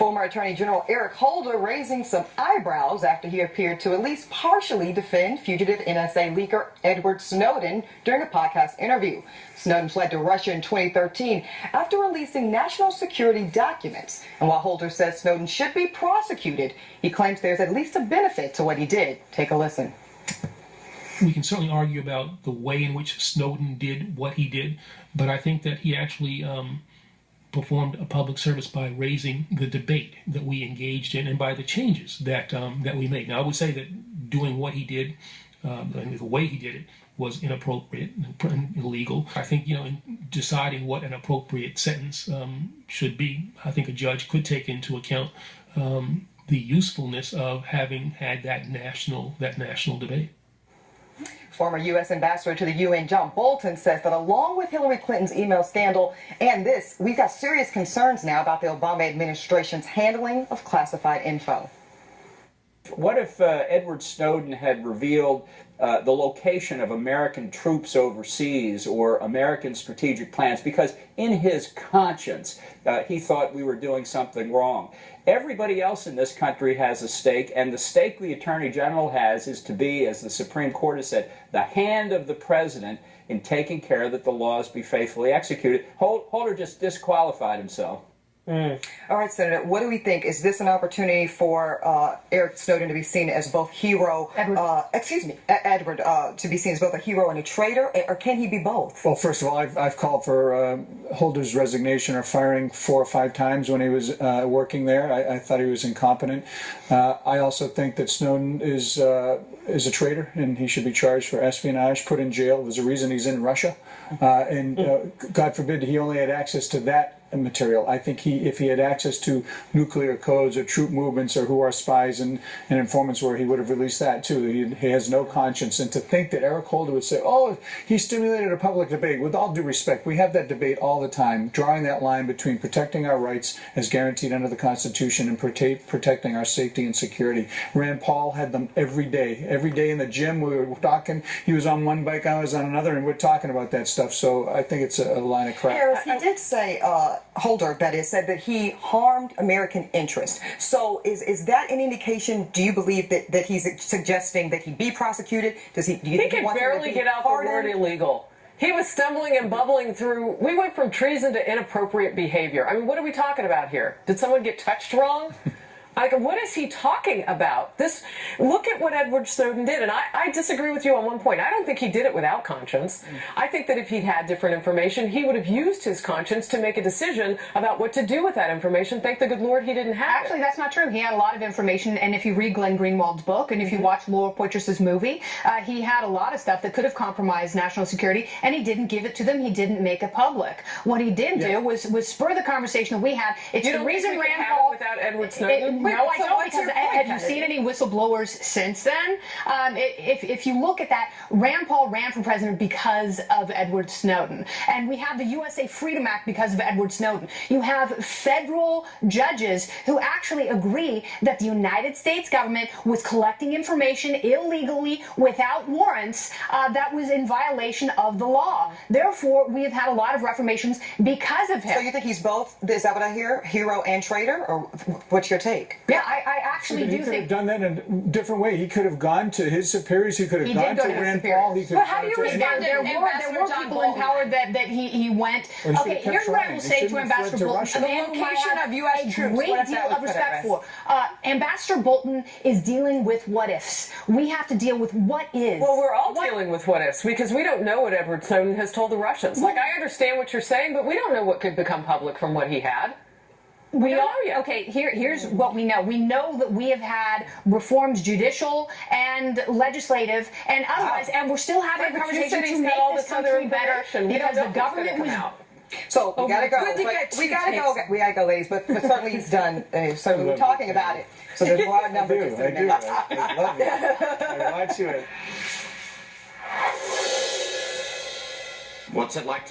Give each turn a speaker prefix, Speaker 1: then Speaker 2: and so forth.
Speaker 1: Former Attorney General Eric Holder raising some eyebrows after he appeared to at least partially defend fugitive NSA leaker Edward Snowden during a podcast interview. Snowden fled to Russia in 2013 after releasing national security documents. And while Holder says Snowden should be prosecuted, he claims there's at least a benefit to what he did. Take a listen.
Speaker 2: We can certainly argue about the way in which Snowden did what he did, but I think that he actually performed a public service by raising the debate that we engaged in and by the changes that that we made. Now, I would say that doing what he did and the way he did it was inappropriate and illegal. I think, in deciding what an appropriate sentence should be, I think a judge could take into account the usefulness of having had that national debate.
Speaker 1: Former U.S. Ambassador to the UN, John Bolton, says that along with Hillary Clinton's email scandal and this, we've got serious concerns now about the Obama administration's handling of classified info.
Speaker 3: What if Edward Snowden had revealed the location of American troops overseas or American strategic plans because in his conscience he thought we were doing something wrong? Everybody else in this country has a stake, and the stake the Attorney General has is to be, as the Supreme Court has said, the hand of the President in taking care that the laws be faithfully executed. Holder just disqualified himself.
Speaker 1: All right, Senator, what do we think? Is this an opportunity for Eric Snowden to be seen as both hero, Edward, to be seen as both a hero and a traitor, or can he be both?
Speaker 4: Well, first of all, I've called for Holder's resignation or firing 4 or 5 times when he was working there. I thought he was incompetent. I also think that Snowden is a traitor and he should be charged for espionage, put in jail. There's a reason he's in Russia, and God forbid he only had access to that material. I think if he had access to nuclear codes or troop movements or who our spies and informants were, he would have released that too. He has no conscience. And to think that Eric Holder would say, oh, he stimulated a public debate. With all due respect, we have that debate all the time, drawing that line between protecting our rights as guaranteed under the Constitution and protecting our safety and security. Rand Paul had them every day. Every day in the gym we were talking. He was on one bike, I was on another, and we're talking about that stuff. So I think it's a line of crap.
Speaker 1: Harris, he did say, Holder, that is, said that he harmed American interest. So is that an indication, do you believe that he's suggesting that he be prosecuted? Do you think
Speaker 5: he could barely get out the word illegal. He was stumbling and bubbling through. We went from treason to inappropriate behavior. I mean, what are we talking about here? Did someone get touched wrong? What is he talking about? Look at what Edward Snowden did, and I disagree with you on one point. I don't think he did it without conscience. I think that if he'd had different information, he would have used his conscience to make a decision about what to do with that information. Thank the good Lord he didn't have
Speaker 6: Actually, that's not true. He had a lot of information, and if you read Glenn Greenwald's book, and if you watch Laura Poitras's movie, he had a lot of stuff that could have compromised national security, and he didn't give it to them. He didn't make it public. What he did do was spur the conversation that we had. It's
Speaker 5: you
Speaker 6: the
Speaker 5: don't
Speaker 6: reason
Speaker 5: think we
Speaker 6: Rand
Speaker 5: could have
Speaker 6: Paul
Speaker 5: it without Edward Snowden?
Speaker 6: No, I don't, because have you seen any whistleblowers since then? If you look at that, Rand Paul ran for president because of Edward Snowden. And we have the USA Freedom Act because of Edward Snowden. You have federal judges who actually agree that the United States government was collecting information illegally without warrants that was in violation of the law. Therefore, we have had a lot of reformations because of him.
Speaker 1: So you think he's both, is that what I hear, hero and traitor? Or what's your take?
Speaker 6: Yeah, I actually do think...
Speaker 4: He could have done that in a different way. He could have gone to his superiors. He could have gone to Rand Paul.
Speaker 6: But how do you respond? There were people in power that he went... Okay, here's what I will say to Ambassador Bolton.
Speaker 5: The location of U.S. troops,
Speaker 6: a great deal of respect for. Ambassador Bolton is dealing with what-ifs. We have to deal with what is.
Speaker 5: Well, we're all dealing with what-ifs because we don't know what Edward Snowden has told the Russians. Like, I understand what you're saying, but we don't know what could become public from what he had.
Speaker 6: We don't know yet. Okay, here's what we know. We know that we have had reforms, judicial and legislative and otherwise, and we're still having a conversation to make this country better because the government was...
Speaker 1: So we gotta go. We gotta go, ladies. But certainly he's done. So we're talking about it. So there's a lot of numbers.
Speaker 4: I love it. I watch it.
Speaker 7: What's it like to